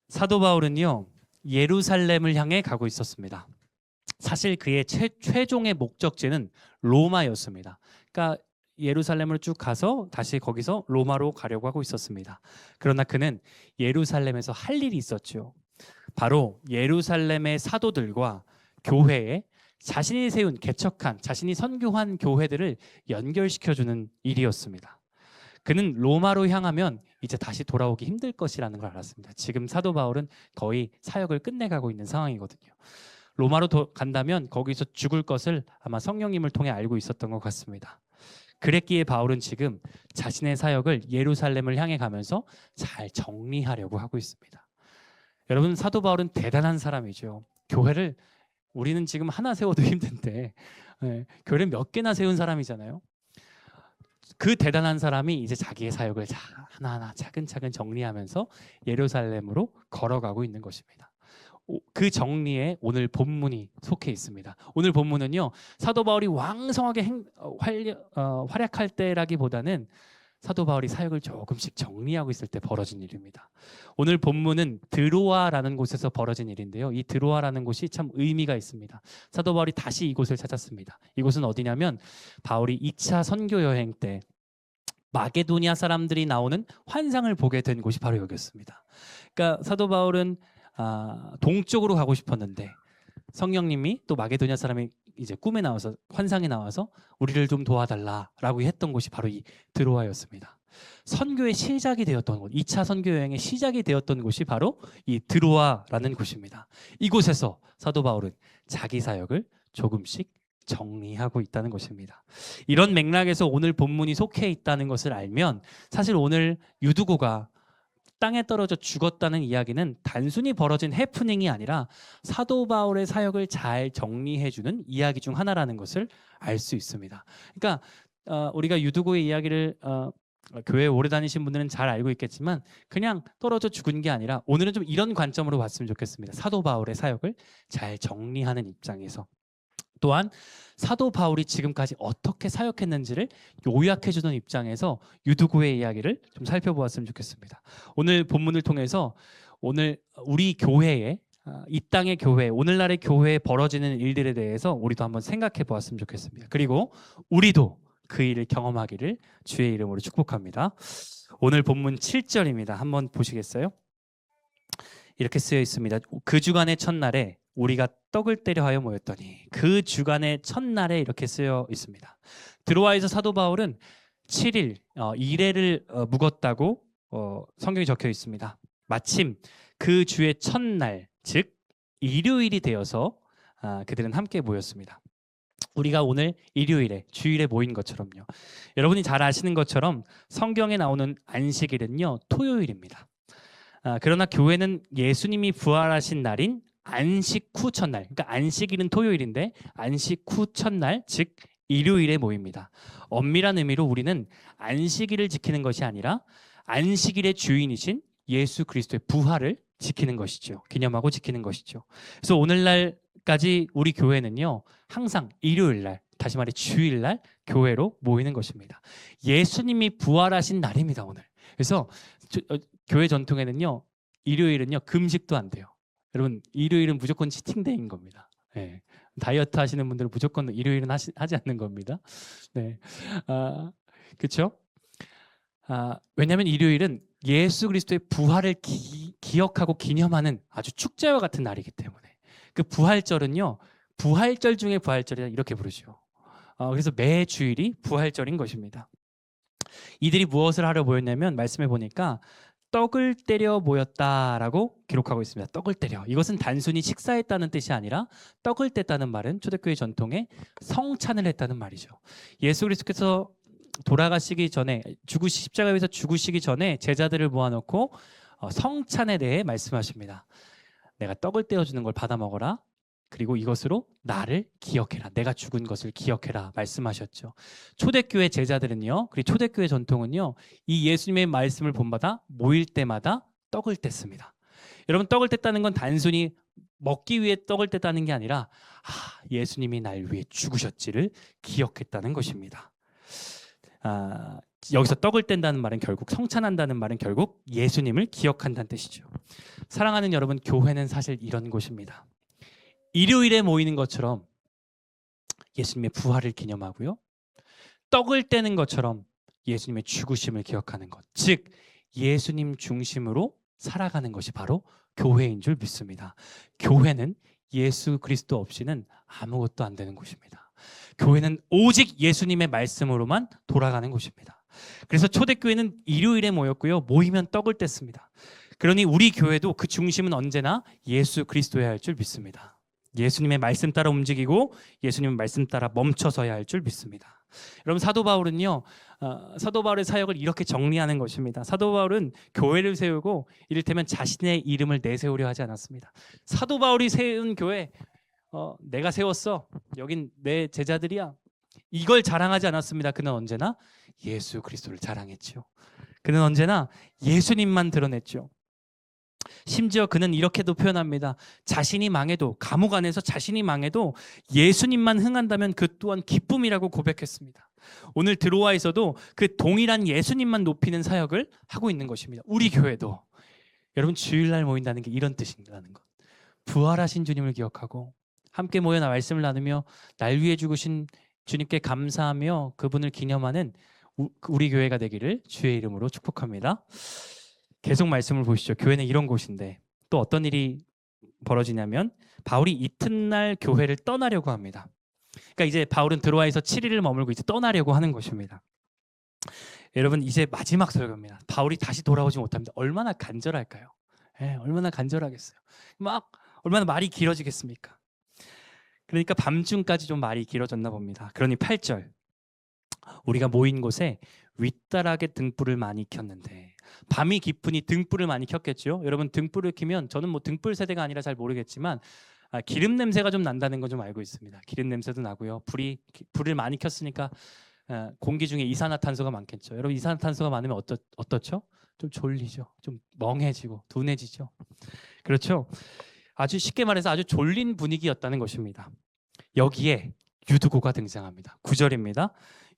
사도 바울은요, 예루살렘을 향해 가고 있었습니다. 사실 그의 최종의 목적지는 로마였습니다. 그러니까 예루살렘을 쭉 가서 다시 거기서 로마로 가려고 하고 있었습니다. 그러나 그는 예루살렘에서 할 일이 있었죠. 바로 예루살렘의 사도들과 교회에 자신이 세운 개척한, 자신이 선교한 교회들을 연결시켜주는 일이었습니다. 그는 로마로 향하면 이제 다시 돌아오기 힘들 것이라는 걸 알았습니다. 지금 사도 바울은 거의 사역을 끝내가고 있는 상황이거든요. 로마로 간다면 거기서 죽을 것을 아마 성령님을 통해 알고 있었던 것 같습니다. 그랬기에 바울은 지금 자신의 사역을 예루살렘을 향해 가면서 잘 정리하려고 하고 있습니다. 여러분, 사도 바울은 대단한 사람이죠. 교회를 우리는 지금 하나 세워도 힘든데 교회를 몇 개나 세운 사람이잖아요. 그 대단한 사람이 이제 자기의 사역을 하나하나 차근차근 정리하면서 예루살렘으로 걸어가고 있는 것입니다. 그 정리에 오늘 본문이 속해 있습니다. 오늘 본문은요, 사도 바울이 왕성하게 활약할 때라기보다는 사도 바울이 사역을 조금씩 정리하고 있을 때 벌어진 일입니다. 오늘 본문은 드로아라는 곳에서 벌어진 일인데요. 이 드로아라는 곳이 참 의미가 있습니다. 사도 바울이 다시 이곳을 찾았습니다. 이곳은 어디냐면 바울이 2차 선교 여행 때 마게도니아 사람들이 나오는 환상을 보게 된 곳이 바로 여기였습니다. 그러니까 사도 바울은 동쪽으로 가고 싶었는데 성령님이 또 마게도니아 사람이 이제 꿈에 나와서, 환상에 나와서 우리를 좀 도와달라라고 했던 곳이 바로 이 드로아였습니다. 선교의 시작이 되었던 곳, 2차 선교 여행의 시작이 되었던 곳이 바로 이 드로아라는 곳입니다. 이곳에서 사도 바울은 자기 사역을 조금씩 정리하고 있다는 것입니다. 이런 맥락에서 오늘 본문이 속해 있다는 것을 알면 사실 오늘 유두고가 땅에 떨어져 죽었다는 이야기는 단순히 벌어진 해프닝이 아니라 사도 바울의 사역을 잘 정리해주는 이야기 중 하나라는 것을 알 수 있습니다. 그러니까 우리가 유두고의 이야기를 교회에 오래 다니신 분들은 잘 알고 있겠지만 그냥 떨어져 죽은 게 아니라 오늘은 좀 이런 관점으로 봤으면 좋겠습니다. 사도 바울의 사역을 잘 정리하는 입장에서, 또한 사도 바울이 지금까지 어떻게 사역했는지를 요약해주는 입장에서 유두고의 이야기를 좀 살펴보았으면 좋겠습니다. 오늘 본문을 통해서 오늘 우리 교회에, 이 땅의 교회, 오늘날의 교회에 벌어지는 일들에 대해서 우리도 한번 생각해 보았으면 좋겠습니다. 그리고 우리도 그 일을 경험하기를 주의 이름으로 축복합니다. 오늘 본문 7절입니다. 한번 보시겠어요? 이렇게 쓰여 있습니다. 그 주간의 첫날에 우리가 떡을 떼려 하여 모였더니, 그 주간의 첫날에 이렇게 쓰여 있습니다. 드로아에서 사도 바울은 7일 이레를 묵었다고 성경에 적혀 있습니다. 마침 그 주의 첫날, 즉 일요일이 되어서 그들은 함께 모였습니다. 우리가 오늘 일요일에, 주일에 모인 것처럼요. 여러분이 잘 아시는 것처럼 성경에 나오는 안식일은요, 토요일입니다. 그러나 교회는 예수님이 부활하신 날인 안식 후 첫날, 그러니까 안식일은 토요일인데 안식 후 첫날, 즉 일요일에 모입니다. 엄밀한 의미로 우리는 안식일을 지키는 것이 아니라 안식일의 주인이신 예수 그리스도의 부활을 지키는 것이죠. 기념하고 지키는 것이죠. 그래서 오늘날까지 우리 교회는요, 항상 일요일날, 다시 말해 주일날 교회로 모이는 것입니다. 예수님이 부활하신 날입니다, 오늘. 그래서 교회 전통에는요, 일요일은요 금식도 안 돼요. 여러분, 일요일은 무조건 치팅데이인 겁니다. 네. 다이어트 하시는 분들은 무조건 일요일은 하지 않는 겁니다. 네, 그렇죠? 왜냐하면 일요일은 예수 그리스도의 부활을 기억하고 기념하는 아주 축제와 같은 날이기 때문에. 그 부활절은요, 부활절 중에 부활절이라 이렇게 부르죠. 그래서 매 주일이 부활절인 것입니다. 이들이 무엇을 하러 모였냐면, 말씀해 보니까 떡을 때려 모였다라고 기록하고 있습니다. 떡을 때려. 이것은 단순히 식사했다는 뜻이 아니라 떡을 뗐다는 말은 초대교회 전통에 성찬을 했다는 말이죠. 예수 그리스도께서 돌아가시기 전에, 십자가에서 죽으시기 전에 제자들을 모아놓고 성찬에 대해 말씀하십니다. 내가 떡을 떼어주는 걸 받아 먹어라. 그리고 이것으로 나를 기억해라. 내가 죽은 것을 기억해라 말씀하셨죠. 초대교회 제자들은요, 그리고 초대교회 전통은요, 이 예수님의 말씀을 본받아 모일 때마다 떡을 뗐습니다. 여러분, 떡을 뗐다는 건 단순히 먹기 위해 떡을 뗐다는 게 아니라 예수님이 날 위해 죽으셨지를 기억했다는 것입니다. 여기서 떡을 뗀다는 말은 결국 성찬한다는 말은 결국 예수님을 기억한다는 뜻이죠. 사랑하는 여러분, 교회는 사실 이런 곳입니다. 일요일에 모이는 것처럼 예수님의 부활을 기념하고요. 떡을 떼는 것처럼 예수님의 죽으심을 기억하는 것. 즉 예수님 중심으로 살아가는 것이 바로 교회인 줄 믿습니다. 교회는 예수 그리스도 없이는 아무것도 안 되는 곳입니다. 교회는 오직 예수님의 말씀으로만 돌아가는 곳입니다. 그래서 초대교회는 일요일에 모였고요. 모이면 떡을 뗐습니다. 그러니 우리 교회도 그 중심은 언제나 예수 그리스도여야 할 줄 믿습니다. 예수님의 말씀 따라 움직이고 예수님의 말씀 따라 멈춰서야 할 줄 믿습니다. 여러분, 사도 바울은요, 사도 바울의 사역을 이렇게 정리하는 것입니다. 사도 바울은 교회를 세우고 이를테면 자신의 이름을 내세우려 하지 않았습니다. 사도 바울이 세운 교회, 내가 세웠어, 여긴 내 제자들이야, 이걸 자랑하지 않았습니다. 그는 언제나 예수 그리스도를 자랑했죠. 그는 언제나 예수님만 드러냈죠. 심지어 그는 이렇게도 표현합니다. 자신이 망해도, 감옥 안에서 자신이 망해도 예수님만 흥한다면 그 또한 기쁨이라고 고백했습니다. 오늘 드로아에서도 그 동일한 예수님만 높이는 사역을 하고 있는 것입니다. 우리 교회도 여러분, 주일날 모인다는 게 이런 뜻이라는 것. 부활하신 주님을 기억하고 함께 모여 말씀을 나누며 날 위해 죽으신 주님께 감사하며 그분을 기념하는 우리 교회가 되기를 주의 이름으로 축복합니다. 계속 말씀을 보시죠. 교회는 이런 곳인데 또 어떤 일이 벌어지냐면 바울이 이튿날 교회를 떠나려고 합니다. 그러니까 이제 바울은 드로아에서 7일을 머물고 이제 떠나려고 하는 것입니다. 여러분, 이제 마지막 설교입니다. 바울이 다시 돌아오지 못합니다. 얼마나 간절할까요? 얼마나 간절하겠어요. 막 얼마나 말이 길어지겠습니까? 그러니까 밤중까지 좀 말이 길어졌나 봅니다. 그러니 8절, 우리가 모인 곳에 윗다락에 등불을 많이 켰는데, 밤이 깊으니 등불을 많이 켰겠죠. 여러분, 등불을 켜면, 저는 뭐 등불 세대가 아니라 잘 모르겠지만 기름 냄새가 좀 난다는 거 좀 알고 있습니다. 기름 냄새도 나고요. 불을 많이 켰으니까 공기 중에 이산화탄소가 많겠죠. 여러분, 이산화탄소가 많으면 어떻죠? 좀 졸리죠. 좀 멍해지고 둔해지죠. 그렇죠. 아주 쉽게 말해서 아주 졸린 분위기였다는 것입니다. 여기에 유두고가 등장합니다. 9절입니다.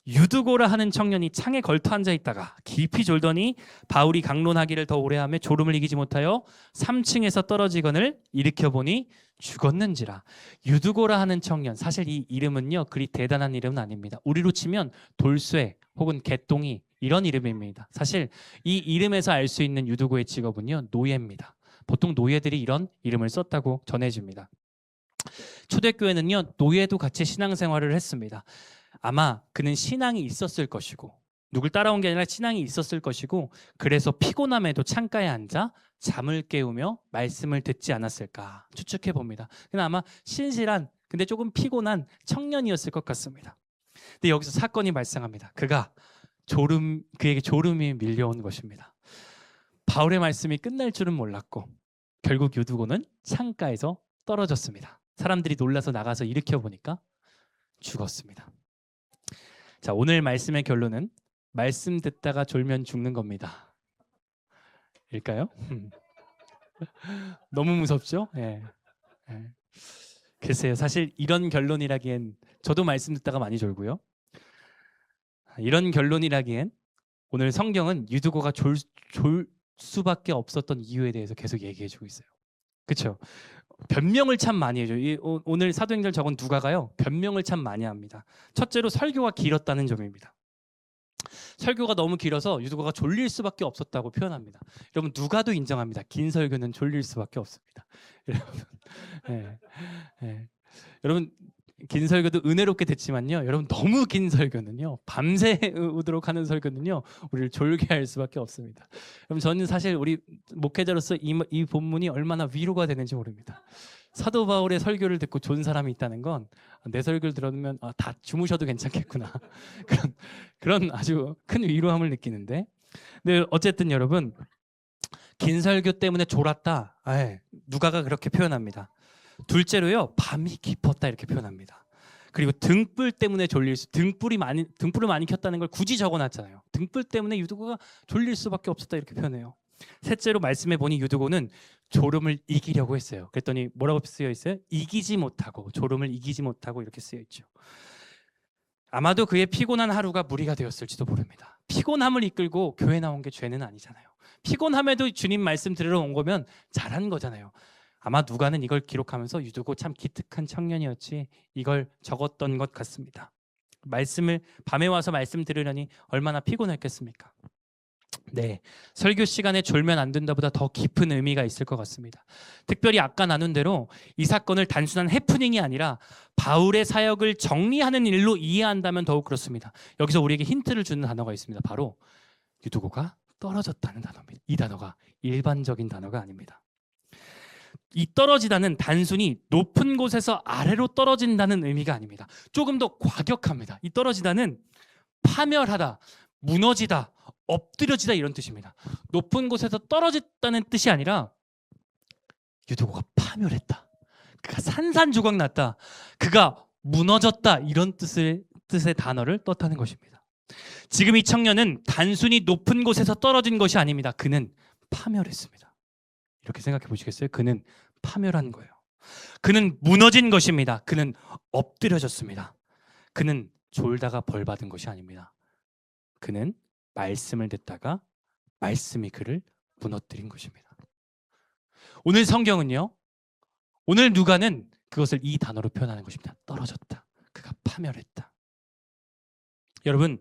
유두고라 하는 청년이 창에 걸터 앉아 있다가 깊이 졸더니 바울이 강론하기를 더 오래 하며 졸음을 이기지 못하여 3층에서 떨어지거늘 일으켜 보니 죽었는지라. 유두고라 하는 청년, 사실 이 이름은요 그리 대단한 이름은 아닙니다. 우리로 치면 돌쇠 혹은 개똥이, 이런 이름입니다. 사실 이 이름에서 알 수 있는 유두고의 직업은요 노예입니다. 보통 노예들이 이런 이름을 썼다고 전해집니다. 초대교회는요 노예도 같이 신앙생활을 했습니다. 아마 그는 신앙이 있었을 것이고, 누굴 따라온 게 아니라 신앙이 있었을 것이고, 그래서 피곤함에도 창가에 앉아 잠을 깨우며 말씀을 듣지 않았을까 추측해 봅니다. 그는 아마 신실한 근데 조금 피곤한 청년이었을 것 같습니다. 근데 여기서 사건이 발생합니다. 그에게 졸음이 밀려온 것입니다. 바울의 말씀이 끝날 줄은 몰랐고 결국 유두고는 창가에서 떨어졌습니다. 사람들이 놀라서 나가서 일으켜 보니까 죽었습니다. 자, 오늘 말씀의 결론은 말씀 듣다가 졸면 죽는 겁니다. 일까요? 너무 무섭죠? 예. 글쎄요, 사실 이런 결론이라기엔 저도 말씀 듣다가 많이 졸고요. 이런 결론이라기엔 오늘 성경은 유두고가 졸 수밖에 없었던 이유에 대해서 계속 얘기해주고 있어요. 그렇죠? 변명을 참 많이 해줘요. 오늘 사도행전 적은 누가가요 변명을 참 많이 합니다. 첫째로 설교가 길었다는 점입니다. 설교가 너무 길어서 유두고가 졸릴 수밖에 없었다고 표현합니다. 여러분, 누가도 인정합니다. 긴 설교는 졸릴 수밖에 없습니다. 여러분, 긴 설교도 은혜롭게 됐지만요, 여러분 너무 긴 설교는요, 밤새우도록 하는 설교는요 우리를 졸게 할 수밖에 없습니다. 여러분, 저는 사실 우리 목회자로서 이 본문이 얼마나 위로가 되는지 모릅니다. 사도 바울의 설교를 듣고 존 사람이 있다는 건 내 설교를 들으면 다 주무셔도 괜찮겠구나 그런 아주 큰 위로함을 느끼는데, 근데 어쨌든 여러분, 긴 설교 때문에 졸았다, 누가가 그렇게 표현합니다. 둘째로요, 밤이 깊었다 이렇게 표현합니다. 그리고 등불 때문에 등불을 많이 켰다는 걸 굳이 적어놨잖아요. 등불 때문에 유두고가 졸릴 수밖에 없었다 이렇게 표현해요. 셋째로 말씀해 보니 유두고는 졸음을 이기려고 했어요. 그랬더니 뭐라고 쓰여 있어요? 졸음을 이기지 못하고 이렇게 쓰여 있죠. 아마도 그의 피곤한 하루가 무리가 되었을지도 모릅니다. 피곤함을 이끌고 교회 나온 게 죄는 아니잖아요. 피곤함에도 주님 말씀 들으러 온 거면 잘한 거잖아요. 아마 누가는 이걸 기록하면서 유두고 참 기특한 청년이었지 이걸 적었던 것 같습니다. 말씀을 밤에 와서 말씀 들으려니 얼마나 피곤했겠습니까? 네, 설교 시간에 졸면 안 된다보다 더 깊은 의미가 있을 것 같습니다. 특별히 아까 나눈 대로 이 사건을 단순한 해프닝이 아니라 바울의 사역을 정리하는 일로 이해한다면 더욱 그렇습니다. 여기서 우리에게 힌트를 주는 단어가 있습니다. 바로 유두고가 떨어졌다는 단어입니다. 이 단어가 일반적인 단어가 아닙니다. 이 떨어지다는 단순히 높은 곳에서 아래로 떨어진다는 의미가 아닙니다. 조금 더 과격합니다. 이 떨어지다는 파멸하다, 무너지다, 엎드려지다 이런 뜻입니다. 높은 곳에서 떨어졌다는 뜻이 아니라 유두고가 파멸했다, 그가 산산조각 났다, 그가 무너졌다 이런 뜻의 단어를 뜻하는 것입니다. 지금 이 청년은 단순히 높은 곳에서 떨어진 것이 아닙니다. 그는 파멸했습니다. 이렇게 생각해 보시겠어요? 그는 파멸한 거예요. 그는 무너진 것입니다. 그는 엎드려졌습니다. 그는 졸다가 벌 받은 것이 아닙니다. 그는 말씀을 듣다가 말씀이 그를 무너뜨린 것입니다. 오늘 성경은요, 오늘 누가는 그것을 이 단어로 표현하는 것입니다. 떨어졌다. 그가 파멸했다. 여러분,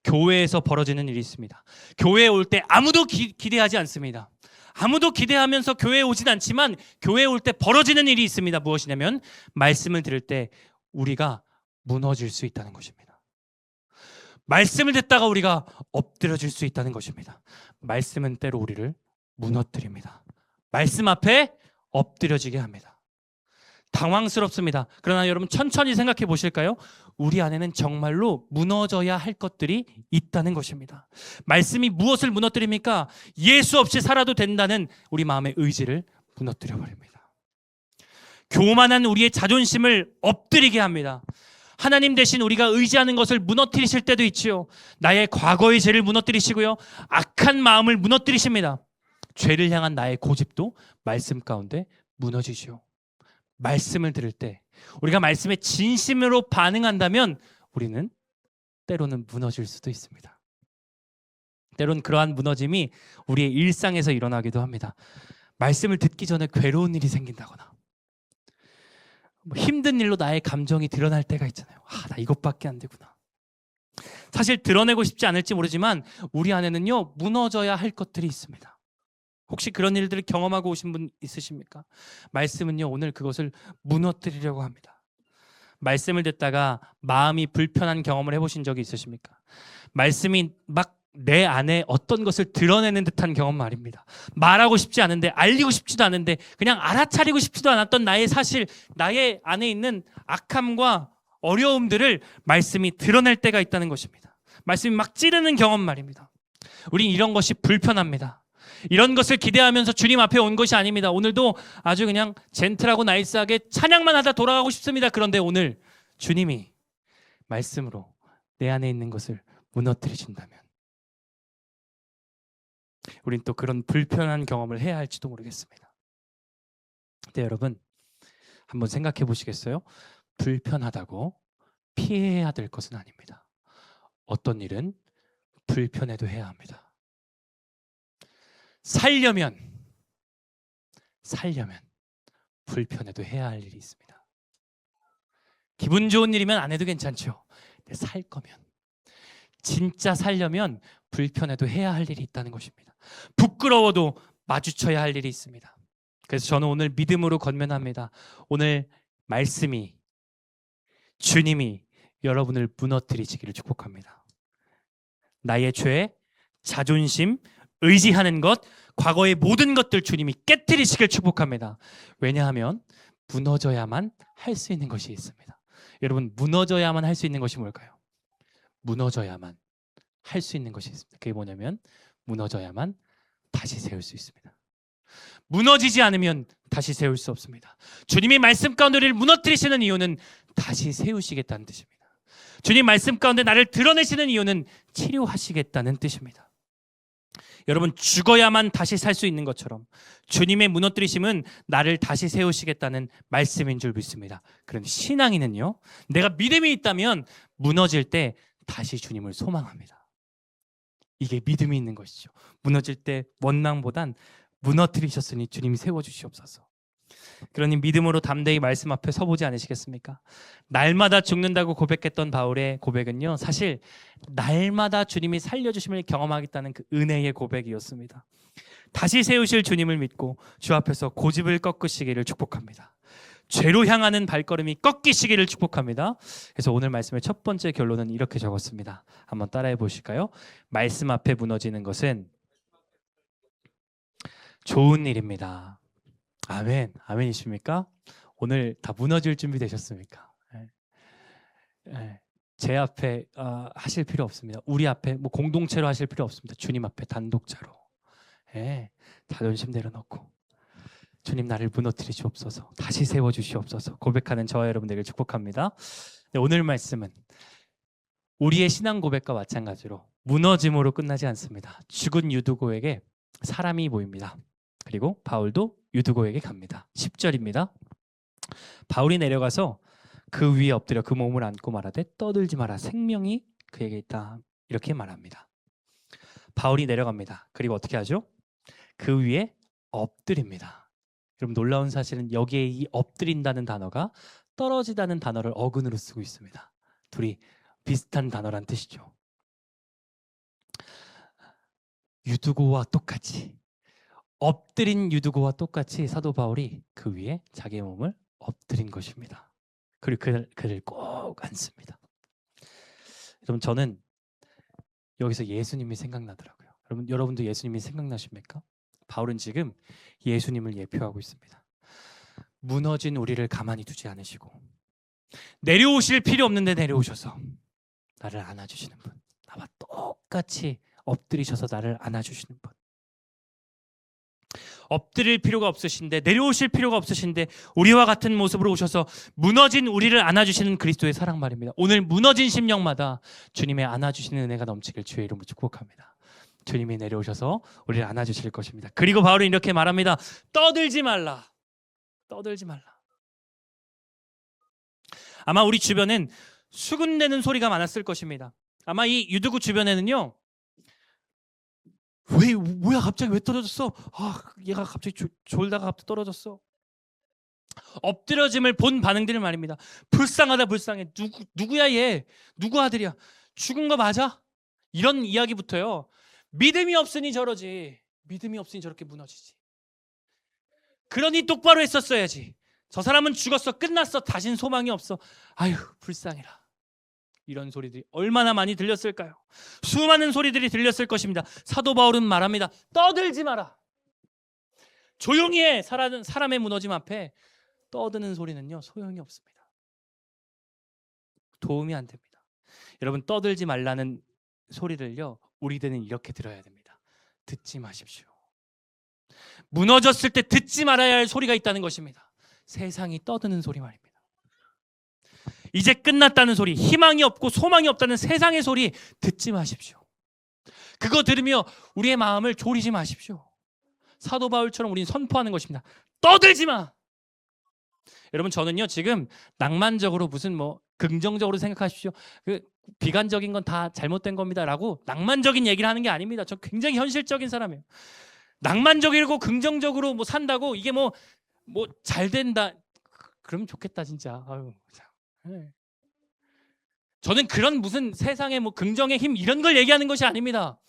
교회에서 벌어지는 일이 있습니다. 교회에 올 때 아무도 기대하지 않습니다. 아무도 기대하면서 교회에 오진 않지만 교회에 올 때 벌어지는 일이 있습니다. 무엇이냐면 말씀을 들을 때 우리가 무너질 수 있다는 것입니다. 말씀을 듣다가 우리가 엎드려질 수 있다는 것입니다. 말씀은 때로 우리를 무너뜨립니다. 말씀 앞에 엎드려지게 합니다. 당황스럽습니다. 그러나 여러분 천천히 생각해 보실까요? 우리 안에는 정말로 무너져야 할 것들이 있다는 것입니다. 말씀이 무엇을 무너뜨립니까? 예수 없이 살아도 된다는 우리 마음의 의지를 무너뜨려 버립니다. 교만한 우리의 자존심을 엎드리게 합니다. 하나님 대신 우리가 의지하는 것을 무너뜨리실 때도 있지요. 나의 과거의 죄를 무너뜨리시고요, 악한 마음을 무너뜨리십니다. 죄를 향한 나의 고집도 말씀 가운데 무너지죠. 말씀을 들을 때 우리가 말씀에 진심으로 반응한다면 우리는 때로는 무너질 수도 있습니다. 때로는 그러한 무너짐이 우리의 일상에서 일어나기도 합니다. 말씀을 듣기 전에 괴로운 일이 생긴다거나 힘든 일로 나의 감정이 드러날 때가 있잖아요. 나 이것밖에 안 되구나. 사실 드러내고 싶지 않을지 모르지만 우리 안에는요, 무너져야 할 것들이 있습니다. 혹시 그런 일들을 경험하고 오신 분 있으십니까? 말씀은요, 오늘 그것을 무너뜨리려고 합니다. 말씀을 듣다가 마음이 불편한 경험을 해보신 적이 있으십니까? 말씀이 막 내 안에 어떤 것을 드러내는 듯한 경험 말입니다. 말하고 싶지 않은데, 알리고 싶지도 않은데, 그냥 알아차리고 싶지도 않았던 나의 사실, 나의 안에 있는 악함과 어려움들을 말씀이 드러낼 때가 있다는 것입니다. 말씀이 막 찌르는 경험 말입니다. 우린 이런 것이 불편합니다. 이런 것을 기대하면서 주님 앞에 온 것이 아닙니다. 오늘도 아주 그냥 젠틀하고 나이스하게 찬양만 하다 돌아가고 싶습니다. 그런데 오늘 주님이 말씀으로 내 안에 있는 것을 무너뜨리신다면 우린 또 그런 불편한 경험을 해야 할지도 모르겠습니다. 근데 여러분, 한번 생각해 보시겠어요? 불편하다고 피해야 될 것은 아닙니다. 어떤 일은 불편해도 해야 합니다. 살려면 불편해도 해야 할 일이 있습니다. 기분 좋은 일이면 안 해도 괜찮죠. 근데 살 거면, 진짜 살려면 불편해도 해야 할 일이 있다는 것입니다. 부끄러워도 마주쳐야 할 일이 있습니다. 그래서 저는 오늘 믿음으로 권면합니다. 오늘 말씀이, 주님이 여러분을 무너뜨리시기를 축복합니다. 나의 죄, 자존심, 의지하는 것, 과거의 모든 것들 주님이 깨뜨리시길 축복합니다. 왜냐하면 무너져야만 할 수 있는 것이 있습니다. 여러분, 무너져야만 할 수 있는 것이 뭘까요? 무너져야만 할 수 있는 것이 있습니다. 그게 뭐냐면 무너져야만 다시 세울 수 있습니다. 무너지지 않으면 다시 세울 수 없습니다. 주님이 말씀 가운데 우리를 무너뜨리시는 이유는 다시 세우시겠다는 뜻입니다. 주님 말씀 가운데 나를 드러내시는 이유는 치료하시겠다는 뜻입니다. 여러분, 죽어야만 다시 살 수 있는 것처럼 주님의 무너뜨리심은 나를 다시 세우시겠다는 말씀인 줄 믿습니다. 그런데 신앙인은요, 내가 믿음이 있다면 무너질 때 다시 주님을 소망합니다. 이게 믿음이 있는 것이죠. 무너질 때 원망보단 무너뜨리셨으니 주님이 세워주시옵소서. 그러니 믿음으로 담대히 말씀 앞에 서보지 않으시겠습니까? 날마다 죽는다고 고백했던 바울의 고백은요, 사실 날마다 주님이 살려주심을 경험하겠다는 그 은혜의 고백이었습니다. 다시 세우실 주님을 믿고 주 앞에서 고집을 꺾으시기를 축복합니다. 죄로 향하는 발걸음이 꺾이시기를 축복합니다. 그래서 오늘 말씀의 첫 번째 결론은 이렇게 적었습니다. 한번 따라해 보실까요? 말씀 앞에 무너지는 것은 좋은 일입니다. 아멘. 아멘이십니까? 오늘 다 무너질 준비 되셨습니까? 제 앞에 하실 필요 없습니다. 우리 앞에 뭐 공동체로 하실 필요 없습니다. 주님 앞에 단독자로. 자존심 내려놓고 주님, 나를 무너뜨리 주옵소서, 다시 세워 주시옵소서 고백하는 저와 여러분 되길 축복합니다. 오늘 말씀은 우리의 신앙 고백과 마찬가지로 무너짐으로 끝나지 않습니다. 죽은 유두고에게 사람이 보입니다. 그리고 바울도 유두고에게 갑니다. 10절입니다. 바울이 내려가서 그 위에 엎드려 그 몸을 안고 말하되 떠들지 마라, 생명이 그에게 있다, 이렇게 말합니다. 바울이 내려갑니다. 그리고 어떻게 하죠? 그 위에 엎드립니다. 여러분, 놀라운 사실은 여기에 이 엎드린다는 단어가 떨어지다는 단어를 어근으로 쓰고 있습니다. 둘이 비슷한 단어란 뜻이죠. 유두고와 똑같이, 엎드린 유두고와 똑같이 사도 바울이 그 위에 자기의 몸을 엎드린 것입니다. 그리고 그를 꼭 안습니다. 여러분, 저는 여기서 예수님이 생각나더라고요. 여러분도 예수님이 생각나십니까? 바울은 지금 예수님을 예표하고 있습니다. 무너진 우리를 가만히 두지 않으시고 내려오실 필요 없는데 내려오셔서 나를 안아주시는 분, 나와 똑같이 엎드리셔서 나를 안아주시는 분, 엎드릴 필요가 없으신데, 내려오실 필요가 없으신데 우리와 같은 모습으로 오셔서 무너진 우리를 안아주시는 그리스도의 사랑 말입니다. 오늘 무너진 심령마다 주님의 안아주시는 은혜가 넘치길 주의 이름으로 축복합니다. 주님이 내려오셔서 우리를 안아주실 것입니다. 그리고 바울은 이렇게 말합니다. 떠들지 말라. 떠들지 말라. 아마 우리 주변엔 수군대는 소리가 많았을 것입니다. 아마 이 유두구 주변에는요, 뭐야 갑자기 왜 떨어졌어? 얘가 갑자기 졸다가 갑자기 떨어졌어. 엎드려짐을 본 반응들을 말입니다. 불쌍하다, 불쌍해. 누구야 얘? 누구 아들이야? 죽은 거 맞아? 이런 이야기부터요. 믿음이 없으니 저러지. 믿음이 없으니 저렇게 무너지지. 그러니 똑바로 했었어야지. 저 사람은 죽었어. 끝났어. 다신 소망이 없어. 아유, 불쌍해라. 이런 소리들이 얼마나 많이 들렸을까요? 수많은 소리들이 들렸을 것입니다. 사도 바울은 말합니다. 떠들지 마라. 조용히 해. 사람의 무너짐 앞에 떠드는 소리는요, 소용이 없습니다. 도움이 안 됩니다. 여러분, 떠들지 말라는 소리를요, 우리들은 이렇게 들어야 됩니다. 듣지 마십시오. 무너졌을 때 듣지 말아야 할 소리가 있다는 것입니다. 세상이 떠드는 소리 말입니다. 이제 끝났다는 소리, 희망이 없고 소망이 없다는 세상의 소리 듣지 마십시오. 그거 들으며 우리의 마음을 졸이지 마십시오. 사도 바울처럼 우리는 선포하는 것입니다. 떠들지 마. 여러분, 저는요 지금 낭만적으로 무슨 긍정적으로 생각하십시오. 비관적인 건 다 잘못된 겁니다라고 낭만적인 얘기를 하는 게 아닙니다. 저 굉장히 현실적인 사람이에요. 낭만적이고 긍정적으로 산다고 이게 잘 된다. 그러면 좋겠다 진짜. 아유, 참. 저는 그런 무슨 세상의 긍정의 힘 이런 걸 얘기하는 것이 아닙니다.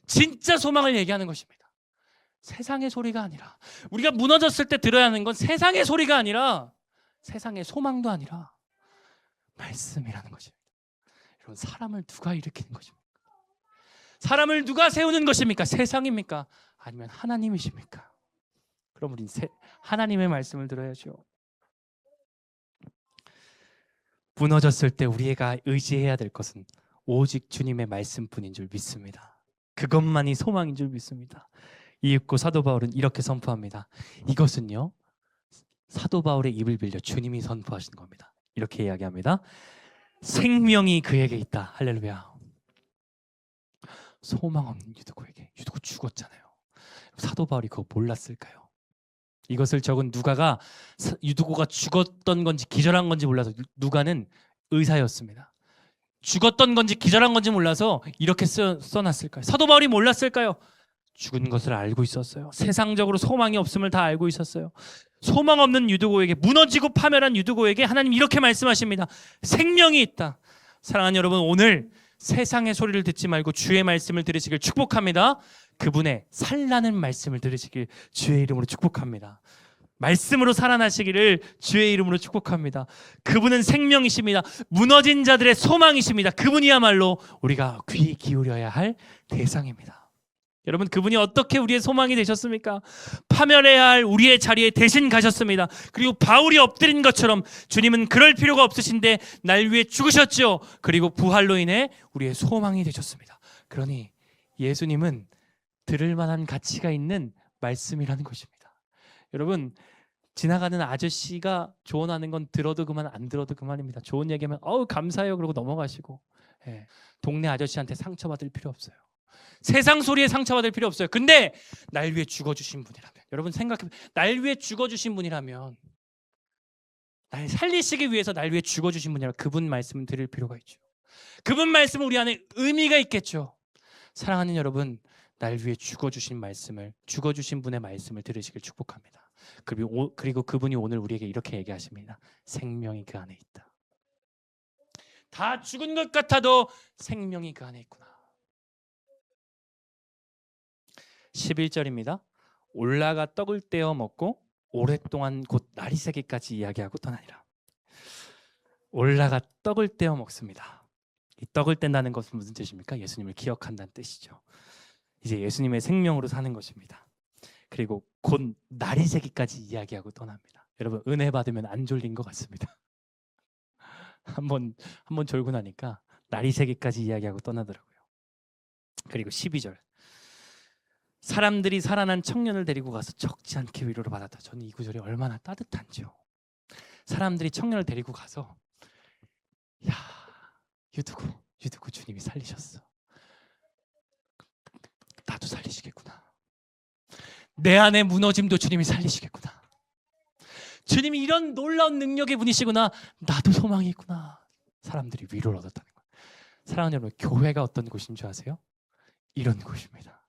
진짜 소망을 얘기하는 것입니다. 세상의 소리가 아니라, 우리가 무너졌을 때 들어야 하는 건 세상의 소리가 아니라, 세상의 소망도 아니라 말씀이라는 것입니다. 여러분, 사람을 누가 일으키는 것입니까? 사람을 누가 세우는 것입니까? 세상입니까? 아니면 하나님이십니까? 그럼 우린 하나님의 말씀을 들어야죠. 무너졌을 때 우리가 의지해야 될 것은 오직 주님의 말씀뿐인 줄 믿습니다. 그것만이 소망인 줄 믿습니다. 이윽고 사도 바울은 이렇게 선포합니다. 이것은요, 사도 바울의 입을 빌려 주님이 선포하신 겁니다. 이렇게 이야기합니다. 생명이 그에게 있다. 할렐루야. 소망 없는 유두고에게. 유두고 죽었잖아요. 사도 바울이 그거 몰랐을까요? 이것을 적은 누가가 유두고가 죽었던 건지 기절한 건지 몰라서, 누가는 의사였습니다. 죽었던 건지 기절한 건지 몰라서 이렇게 써놨을까요? 사도 바울이 몰랐을까요? 죽은 것을 알고 있었어요. 세상적으로 소망이 없음을 다 알고 있었어요. 소망 없는 유두고에게, 무너지고 파멸한 유두고에게 하나님 이렇게 말씀하십니다. 생명이 있다. 사랑하는 여러분, 오늘 세상의 소리를 듣지 말고 주의 말씀을 들으시길 축복합니다. 그분의 살라는 말씀을 들으시길 주의 이름으로 축복합니다. 말씀으로 살아나시기를 주의 이름으로 축복합니다. 그분은 생명이십니다. 무너진 자들의 소망이십니다. 그분이야말로 우리가 귀 기울여야 할 대상입니다. 여러분, 그분이 어떻게 우리의 소망이 되셨습니까? 파멸해야 할 우리의 자리에 대신 가셨습니다. 그리고 바울이 엎드린 것처럼 주님은 그럴 필요가 없으신데 날 위해 죽으셨죠. 그리고 부활로 인해 우리의 소망이 되셨습니다. 그러니 예수님은 들을 만한 가치가 있는 말씀이라는 것입니다. 여러분, 지나가는 아저씨가 조언하는 건 들어도 그만 안 들어도 그만입니다. 좋은 얘기하면 어우 감사해요 그러고 넘어가시고, 동네 아저씨한테 상처받을 필요 없어요. 세상 소리에 상처받을 필요 없어요. 근데 날 위해 죽어주신 분이라면, 여러분 생각해, 날 위해 죽어주신 분이라면, 날 살리시기 위해서 날 위해 죽어주신 분이라면 그분 말씀을 들을 필요가 있죠. 그분 말씀은 우리 안에 의미가 있겠죠. 사랑하는 여러분, 날 위해 죽어주신 분의 말씀을 들으시길 축복합니다. 그리고 그분이 오늘 우리에게 이렇게 얘기하십니다. 생명이 그 안에 있다. 다 죽은 것 같아도 생명이 그 안에 있구나. 11절입니다. 올라가 떡을 떼어 먹고 오랫동안 곧 날이 새기까지 이야기하고 떠나니라. 올라가 떡을 떼어 먹습니다. 이 떡을 뗀다는 것은 무슨 뜻입니까? 예수님을 기억한다는 뜻이죠. 이제 예수님의 생명으로 사는 것입니다. 그리고 곧 날이 새기까지 이야기하고 떠납니다. 여러분, 은혜 받으면 안 졸린 것 같습니다. 한번 졸고 나니까 날이 새기까지 이야기하고 떠나더라고요. 그리고 12절. 사람들이 살아난 청년을 데리고 가서 적지 않게 위로를 받았다. 저는 이 구절이 얼마나 따뜻한지요. 사람들이 청년을 데리고 가서, 야, 유두고 주님이 살리셨어. 나도 살리시겠구나. 내 안에 무너짐도 주님이 살리시겠구나. 주님이 이런 놀라운 능력의 분이시구나. 나도 소망이 있구나. 사람들이 위로를 얻었다는 거예요. 사랑하는 여러분, 교회가 어떤 곳인 줄 아세요? 이런 곳입니다.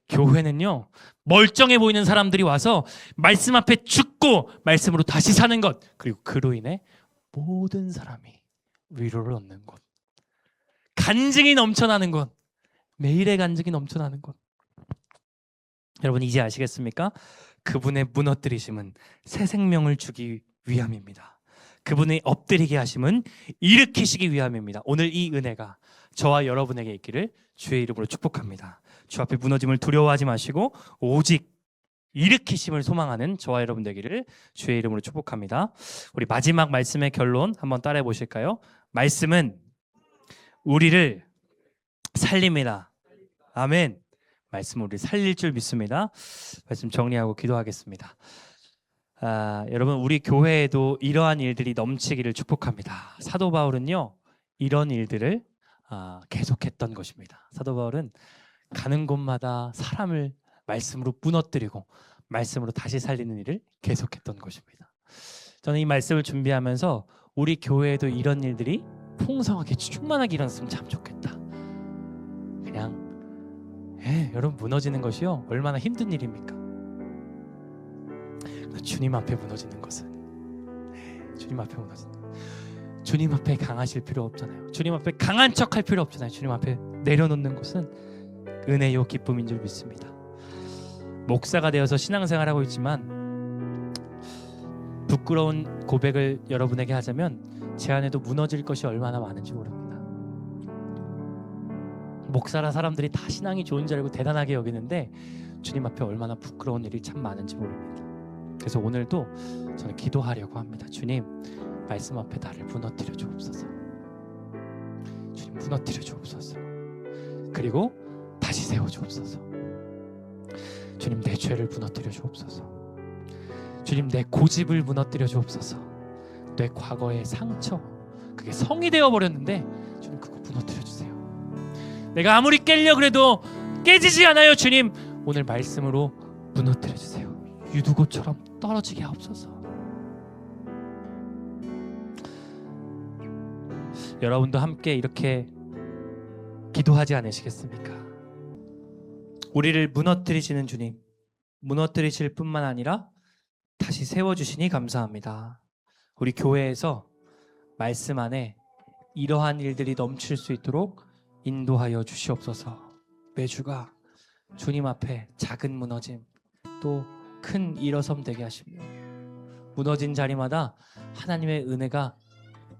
교회는요, 멀쩡해 보이는 사람들이 와서 말씀 앞에 죽고 말씀으로 다시 사는 것, 그리고 그로 인해 모든 사람이 위로를 얻는 곳, 간증이 넘쳐나는 곳, 매일의 간증이 넘쳐나는 곳. 여러분, 이제 아시겠습니까? 그분의 무너뜨리심은 새 생명을 주기 위함입니다. 그분의 엎드리게 하심은 일으키시기 위함입니다. 오늘 이 은혜가 저와 여러분에게 있기를 주의 이름으로 축복합니다. 주 앞에 무너짐을 두려워하지 마시고 오직 일으키심을 소망하는 저와 여러분 되기를 주의 이름으로 축복합니다. 우리 마지막 말씀의 결론 한번 따라해 보실까요? 말씀은 우리를 살립니다. 아멘. 말씀은 우리를 살릴 줄 믿습니다. 말씀 정리하고 기도하겠습니다. 여러분, 우리 교회에도 이러한 일들이 넘치기를 축복합니다. 사도 바울은요, 이런 일들을 계속했던 것입니다. 사도 바울은 가는 곳마다 사람을 말씀으로 무너뜨리고 말씀으로 다시 살리는 일을 계속했던 것입니다. 저는 이 말씀을 준비하면서 우리 교회에도 이런 일들이 풍성하게 충만하게 일어났으면 참 좋겠다. 그냥 여러분, 무너지는 것이요 얼마나 힘든 일입니까? 주님 앞에 무너지는 것은 주님 앞에 무너지는 것. 주님 앞에 강하실 필요 없잖아요. 주님 앞에 강한 척할 필요 없잖아요. 주님 앞에 내려놓는 것은 은혜요 기쁨인 줄 믿습니다. 목사가 되어서 신앙생활하고 있지만 부끄러운 고백을 여러분에게 하자면 제 안에도 무너질 것이 얼마나 많은지 모릅니다. 목사라 사람들이 다 신앙이 좋은 줄 알고 대단하게 여기는데 주님 앞에 얼마나 부끄러운 일이 참 많은지 모릅니다. 그래서 오늘도 저는 기도하려고 합니다. 주님, 말씀 앞에 나를 무너뜨려 주옵소서. 주님, 무너뜨려 주옵소서. 그리고 다시 세워 주옵소서. 주님, 내 죄를 무너뜨려 주옵소서. 주님, 내 고집을 무너뜨려 주옵소서. 내 과거의 상처, 그게 성이 되어 버렸는데 주님, 그거 무너뜨려 주세요. 내가 아무리 깨려 그래도 깨지지 않아요. 주님, 오늘 말씀으로 무너뜨려 주세요. 유두고처럼 떨어지게 하옵소서. 여러분도 함께 이렇게 기도하지 않으시겠습니까? 우리를 무너뜨리시는 주님, 무너뜨리실 뿐만 아니라 다시 세워주시니 감사합니다. 우리 교회에서 말씀 안에 이러한 일들이 넘칠 수 있도록 인도하여 주시옵소서. 매주가 주님 앞에 작은 무너짐 또 큰 일어섬 되게 하시며, 무너진 자리마다 하나님의 은혜가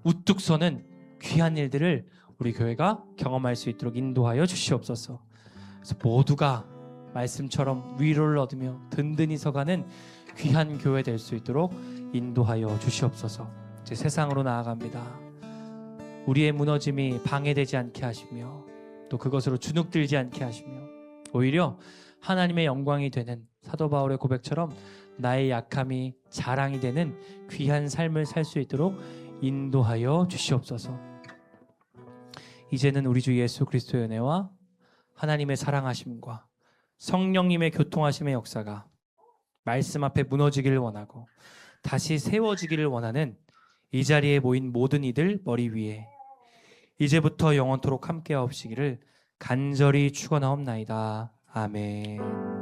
우뚝 서는 귀한 일들을 우리 교회가 경험할 수 있도록 인도하여 주시옵소서. 그래서 모두가 말씀처럼 위로를 얻으며 든든히 서가는 귀한 교회 될 수 있도록 인도하여 주시옵소서. 이제 세상으로 나아갑니다. 우리의 무너짐이 방해되지 않게 하시며 또 그것으로 주눅들지 않게 하시며 오히려 하나님의 영광이 되는 사도 바울의 고백처럼 나의 약함이 자랑이 되는 귀한 삶을 살 수 있도록 인도하여 주시옵소서. 이제는 우리 주 예수 그리스도의 은혜와 하나님의 사랑하심과 성령님의 교통하심의 역사가 말씀 앞에 무너지기를 원하고 다시 세워지기를 원하는 이 자리에 모인 모든 이들 머리 위에 이제부터 영원토록 함께하옵시기를 간절히 축원하옵나이다. 아멘.